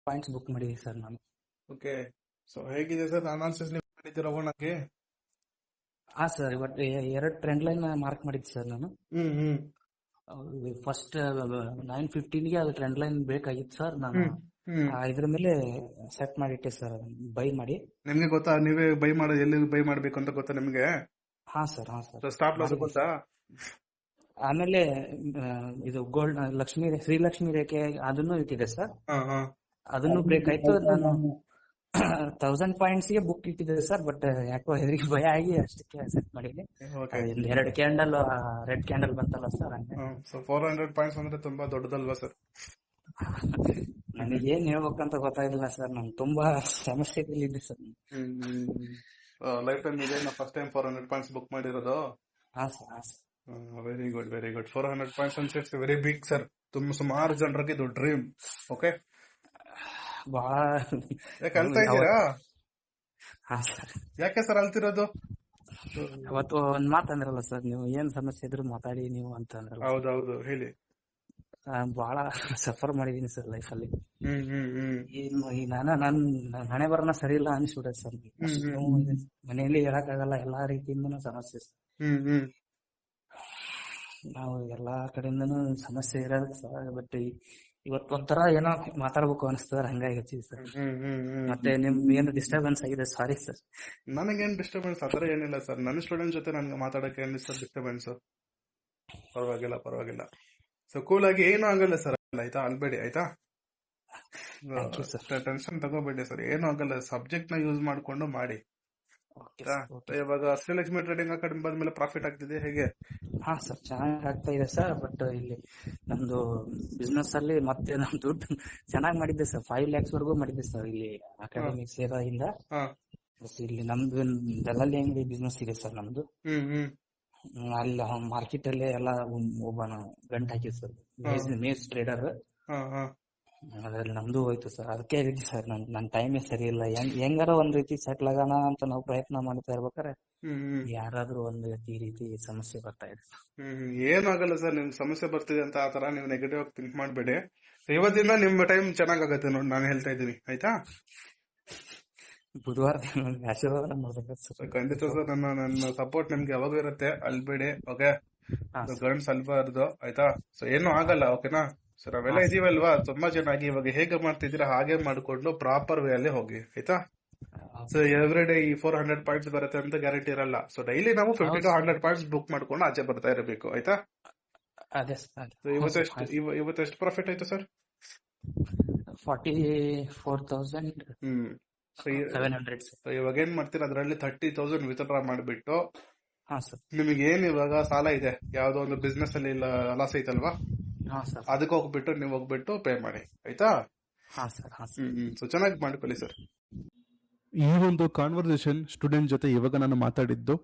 Points book ಮಾಡಿದ್ದೀನಿ sir ನಾನು. Okay. So ಹೇಗಿದೆ ಸರ್ ಅನಾಲಿಸಿಸ್ ನೀವು ಮಾಡಿದ್ದೀರಾ ಓನಕ್ಕೆ? ಹಾ ಸರ್, ಇವತ್ತು 2 ಟ್ರೆಂಡ್ ಲೈನ್ ಮಾರ್ಕ್ ಮಾಡಿದ್ದೆ ಸರ್ ನಾನು. ಫಸ್ಟ್ 9:15ಗೆ ಅದು ಟ್ರೆಂಡ್ ಲೈನ್ ಬೇಕಾಗಿತ್ತು ಸರ್. ನಾನು ಇದ್ರ ಮೇಲೆ ಸೆಟ್ ಮಾಡಿಟ್ಟೆ ಸರ್, ಬೈ ಮಾಡಿ. ನಿಮ್ಗೆ ಗೊತ್ತಾ ನೀವೇ ಬೈ ಮಾಡೋದು, ಎಲ್ಲಿ ಬೈ ಮಾಡ್ಬೇಕು ಅಂತ ಗೊತ್ತಾ ನಿಮ್ಗೆ? ಹಾ ಸರ್. ಸ್ಟಾಪ್ ಲಾಸ್ ಗೊತ್ತಾ? ಆಮೇಲೆ ಇದು ಗೋಲ್ಡ್ ಶ್ರೀಲಕ್ಷ್ಮಿ ರೇಖೆ ಅದನ್ನು ಇಟ್ಟಿದೆ ಸರ್. ಅದನ್ನು ಬ್ರೇಕ್ ಆಯ್ತು. ನಾನು 1000 ಪಾಯಿಂಟ್ಸ್ಗೆ ಬುಕ್ ಇಟ್ಟಿದ್ದೆ ಸರ್, ಬಟ್ ಯಾಕೋ ಹೆದರಿಗೆ ಭಯ ಆಗಿ ಅಷ್ಟಕ್ಕೆ ಸೆಟ್ ಮಾಡಿದೆ. 2 ಕ್ಯಾಂಡಲ್ ರೆಡ್ ಕ್ಯಾಂಡಲ್ ಬಂತಲ್ಲ ಸರ್, ಹಂಗೆ. 400 ಪಾಯಿಂಟ್ಸ್ ಅಂದ್ರೆ ತುಂಬಾ ದೊಡ್ಡದಲ್ವಾ ಸರ್? ನನಗೆ ಏನ್ ಹೇಳ್ಬೇಕಂತ ಗೊತ್ತಾಗಿಲ್ಲ ಸರ್, ನಾನು ತುಂಬಾ ಸಮಸ್ಯೆಗಳಿದೆ ಸರ್. ಲೈಫ್ ಟೈಮ್ ಇದೆ ಫಸ್ಟ್ ಟೈಮ್ 400 ಪಾಯಿಂಟ್ಸ್ ಬುಕ್ ಮಾಡಿರೋದು? ಹಾ ಸರ್. ವೆರಿ ಗುಡ್ 400 ಪಾಯಿಂಟ್ಸ್ ಅಂದ್ರೆ ಇಟ್ಸ್ ವೆರಿ ಬಿಗ್ ಸರ್. ತುಂಬಾ ಸುಮಾರು ಜನರಿಗೆ ಇದು ಡ್ರೀಮ್. ಓಕೆ, ಬಹಳ ಯಾಕೆ ಅಳ್ತಾ ಇದ್ದೀರಾ? ಹಾ ಸರ್. ಯಾಕೆ ಸರ್ ಅಳ್ತಿರೋದು? ಅವತ್ತು ಒಂದ್ ಮಾತಂದ್ರಲ್ಲ ಸರ್, ನೀವು ಏನ್ ಸಮಸ್ಯೆ ಇದ್ರು ಮಾತಾಡಿ ನೀವು ಅಂತ ಅಂದ್ರಲ್ಲ. ಹೌದೌದು, ಹೇಳಿ. ಬಹಳ ಸಫರ್ ಮಾಡಿದೀನಿ ಸರ್ ಲೈಫ್ ಅಲ್ಲಿ. ನನ್ ಹಣೆ ಬರನ ಸರಿ ಇಲ್ಲ ಅನ್ಸ್ಬಿಟ್ಟೆ ಸರ್. ಮನೆಯಲ್ಲಿ ಹೇಳಕ್ಕಾಗಲ್ಲ, ಎಲ್ಲಾ ರೀತಿಯಿಂದನೂ ಸಮಸ್ಯೆ ಸರ್. ನಾವು ಎಲ್ಲಾ ಕಡೆಯಿಂದನೂ ಸಮಸ್ಯೆ ಇರೋದು ಸರ್. ಬಟ್ ಇವತ್ತೊಂಥರ ಏನೋ ಮಾತಾಡ್ಬೇಕು ಅನಿಸ್ತದ, ಹಂಗಾಗೈತಿ ಸರ್. ಮತ್ತೆ ನಿಮ್ ಏನು ಡಿಸ್ಟರ್ಬೆನ್ಸ್ ಆಗಿದೆ, ಸಾರಿ ಸರ್. ನನಗೇನ್ ಡಿಸ್ಟರ್ಬೆನ್ಸ್ ಆತರ ಏನಿಲ್ಲ ಸರ್. ನನ್ನ ಸ್ಟೂಡೆಂಟ್ ಜೊತೆ ನನ್ಗೆ ಮಾತಾಡಕ್ಕೆ ಏನಿಲ್ಲ ಸರ್ ಡಿಸ್ಟರ್ಬೆನ್ಸ್. ಪರವಾಗಿಲ್ಲ. ಸೊ ಕೂಲ್ ಆಗಿ ಏನು ಆಗಲ್ಲ ಸರ್, ಆಯ್ತಾ? ಅಲ್ಬೇಡಿ, ಆಯ್ತಾ? ಟೆನ್ಷನ್ ತಗೋಬೇಡಿ ಸರ್, ಏನು ಆಗಲ್ಲ. ಸಬ್ಜೆಕ್ಟ್ ನ ಯೂಸ್ ಮಾಡ್ಕೊಂಡು ಮಾಡಿ. ಇವಾಗ ಶ್ರೀಲಕ್ಷ್ಮಿ ಟ್ರೇಡಿಂಗ್ ಅಕಾಡೆಮಿ ಬಂದ್ಮೇಲೆ ಪ್ರಾಫಿಟ್ ಆಗ್ತಿದೆ ಹೇಗೆ? ಹಾ ಸರ್, ಚೆನ್ನಾಗಿ ಆಗ್ತಾ ಇದೆ ಸರ್. ಬಟ್ ಇಲ್ಲಿ ನಮ್ದು ಬಿಸ್ನೆಸ್ ಅಲ್ಲಿ ಮತ್ತೆ ನಮ್ ದುಡ್ಡು ಚೆನ್ನಾಗಿ ಮಾಡಿದ್ದೆ ಸರ್. 5 lakhs ವರೆಗೂ ಮಾಡಿದ್ದೆ ಸರ್ ಇಲ್ಲಿ ಅಕಾಡೆಮಿ ಸೇರೋದ್ರಿಂದ. ಇಲ್ಲಿ ನಮ್ದು ದಲ್ಲಾಳಿ ಅಂಗಡಿ ಬಿಸ್ನೆಸ್ ಇದೆ ಸರ್ ನಮ್ದು. ಅಲ್ಲಿ ಮಾರ್ಕೆಟ್ ಅಲ್ಲಿ ಎಲ್ಲ ಒಬ್ಬನ ಗಂಟು ಹಾಕಿದ್ ಸರ್, ಮೇಸ್ ಟ್ರೇಡರ್. ಅದ್ರಲ್ಲಿ ನಮ್ದು ಹೋಯ್ತು ಸರ್. ಅದಕ್ಕೆ ಹೇಳಿದ್ವಿ ಸರ್, ನನ್ ಟೈಮೇ ಸರಿ ಇಲ್ಲ. ಹೆಂಗಾರ ಒಂದ್ ರೀತಿ ಸೆಟ್ಲ್ ಆಗೋಣ ಅಂತ ನಾವು ಪ್ರಯತ್ನ ಮಾಡ್ತಾ ಇರ್ಬೇಕಾರೆ ಯಾರಾದ್ರೂ ಒಂದ್ ರೀತಿ ಸಮಸ್ಯೆ ಬರ್ತಾ ಇದೆ. ಏನಾಗಲ್ಲ ಸರ್, ನಿಮ್ಗೆ ಸಮಸ್ಯೆ ಬರ್ತಿದೆ ಅಂತ ಆತರ ನೀವು ನೆಗೆಟಿವ್ ಆಗಿ ಥಿಂಕ್ ಮಾಡ್ಬೇಡಿ. ಇವತ್ತಿಂದ ನಿಮ್ಮ ಟೈಮ್ ಚೆನ್ನಾಗತ್ತೆ ನೋಡಿ, ನಾನು ಹೇಳ್ತಾ ಇದ್ದೀನಿ, ಆಯ್ತಾ? ಬುಧವಾರ ಆಶೀರ್ವಾದ ಮಾಡ್ಬೇಕು ಸರ್. ಖಂಡಿತ ಸರ್, ನನ್ನ ಸಪೋರ್ಟ್ ನಿಮ್ಗೆ ಯಾವಾಗ ಇರುತ್ತೆ, ಅಲ್ಬೇಡಿ. ಓಕೆ, ಗಂಡ್ಸ್ ಅಲ್ಬಾರ್ದು, ಆಯ್ತಾ? ಸೊ ಏನು ಆಗಲ್ಲ, ಓಕೆನಾ ಸರ್? ಅವೆಲ್ಲ ಇದೀವಲ್ವಾ, ತುಂಬಾ ಚೆನ್ನಾಗಿ ಇವಾಗ ಹೇಗೆ ಮಾಡ್ತಿದ್ದೀರಾ ಹಾಗೆ ಮಾಡ್ಕೊಂಡು ಪ್ರಾಪರ್ ವೇ ಅಲ್ಲಿ ಹೋಗಿ, ಆಯ್ತಾ? ಸೊ ಎವ್ರಿ ಡೇ ಈ 400 ಪಾಯಿಂಟ್ಸ್ ಬರುತ್ತೆ ಅಂತ ಗ್ಯಾರಂಟಿ ಇರಲ್ಲ. ಸೊ ಡೈಲಿ ನಾವು 50 to 100 ಪಾಯಿಂಟ್ಸ್ ಬುಕ್ ಮಾಡ್ಕೊಂಡು ಆಚೆ ಬರ್ತಾ ಇರಬೇಕು, ಆಯ್ತಾ? ಇವತ್ತೆಷ್ಟು ಪ್ರಾಫಿಟ್ ಆಯ್ತು ಸರ್? 44,700. ಇವಾಗ ಏನ್ ಮಾಡ್ತೀರಾ, ಅದ್ರಲ್ಲಿ 30,000 ವಿತ್ಡ್ರಾ ಮಾಡ್ಬಿಟ್ಟು, ನಿಮಗೆ ಏನ್ ಇವಾಗ ಸಾಲ ಇದೆ ಯಾವ್ದೋ ಒಂದು ಬಿಸ್ನೆಸ್ ಅಲ್ಲಿ ಲಾಸ್ ಐತಲ್ವಾ, ಅದಕ್ಕೆ ಹೋಗ್ಬಿಟ್ಟು ಪೇ ಮಾಡಿ, ಆಯ್ತಾ? ಸೊ ಚೆನ್ನಾಗಿ ಮಾಡ್ಕೊಳ್ಳಿ ಸರ್. ಈ ಒಂದು ಕಾನ್ವರ್ಸೇಷನ್ ಸ್ಟೂಡೆಂಟ್ ಜೊತೆ ಇವಾಗ ನಾನು ಮಾತಾಡಿದ್ದು.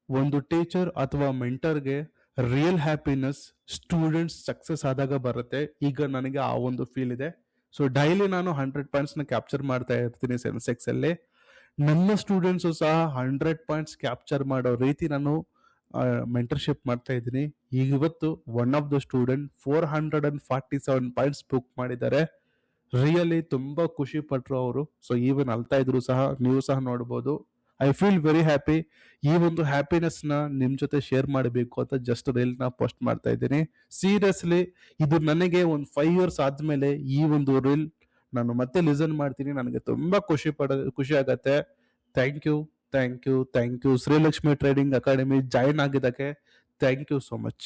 ಒಂದು ಟೀಚರ್ ಅಥವಾ ಮೆಂಟರ್ಗೆ ರಿಯಲ್ ಹ್ಯಾಪಿನೆಸ್ ಸ್ಟೂಡೆಂಟ್ಸ್ ಸಕ್ಸಸ್ ಆದಾಗ ಬರುತ್ತೆ. ಈಗ ನನಗೆ ಆ ಒಂದು ಫೀಲ್ ಇದೆ. ಸೊ ಡೈಲಿ ನಾನು 100 ಪಾಯಿಂಟ್ಸ್ ನ ಕ್ಯಾಪ್ಚರ್ ಮಾಡ್ತಾ ಇರ್ತೀನಿ ಸೆನ್ಸೆಕ್ಸ್ ಅಲ್ಲಿ. ನನ್ನ ಸ್ಟೂಡೆಂಟ್ಸು ಸಹ 100 ಪಾಯಿಂಟ್ಸ್ ಕ್ಯಾಪ್ಚರ್ ಮಾಡೋ ರೀತಿ ನಾನು ಮೆಂಟರ್ಶಿಪ್ ಮಾಡ್ತಾ ಇದ್ದೀನಿ. ಈಗ ಇವತ್ತು one of the student 447 points book ಮಾಡಿದ್ದಾರೆ. ರಿಯಲಿ ತುಂಬಾ ಖುಷಿ ಪಟ್ರು ಅವರು. ಸೊ ಈವನ್ ಅಳ್ತಾ ಇದ್ರು ಸಹ, ನೀವು ಸಹ ನೋಡ್ಬೋದು. I feel very happy. ಈ ಒಂದು ಹ್ಯಾಪಿನೆಸ್ ನ ನಿಮ್ ಜೊತೆ ಶೇರ್ ಮಾಡಬೇಕು ಅಂತ ಜಸ್ಟ್ ರೀಲ್ ನ ಪೋಸ್ಟ್ ಮಾಡ್ತಾ ಇದ್ದೀನಿ. ಸೀರಿಯಸ್ಲಿ ಇದು ನನಗೆ ಒಂದು 5 years ಆದ್ಮೇಲೆ ಈ ಒಂದು ರೀಲ್ ನಾನು ಮತ್ತೆ ಲಿಸನ್ ಮಾಡ್ತೀನಿ. ನನಗೆ ತುಂಬಾ ಖುಷಿ ಆಗತ್ತೆ. Thank you Shrilakshmi trading academy join ಆಗಿದ್ದಕ್ಕೆ ಥ್ಯಾಂಕ್ ಯು ಸೋ ಮಚ್.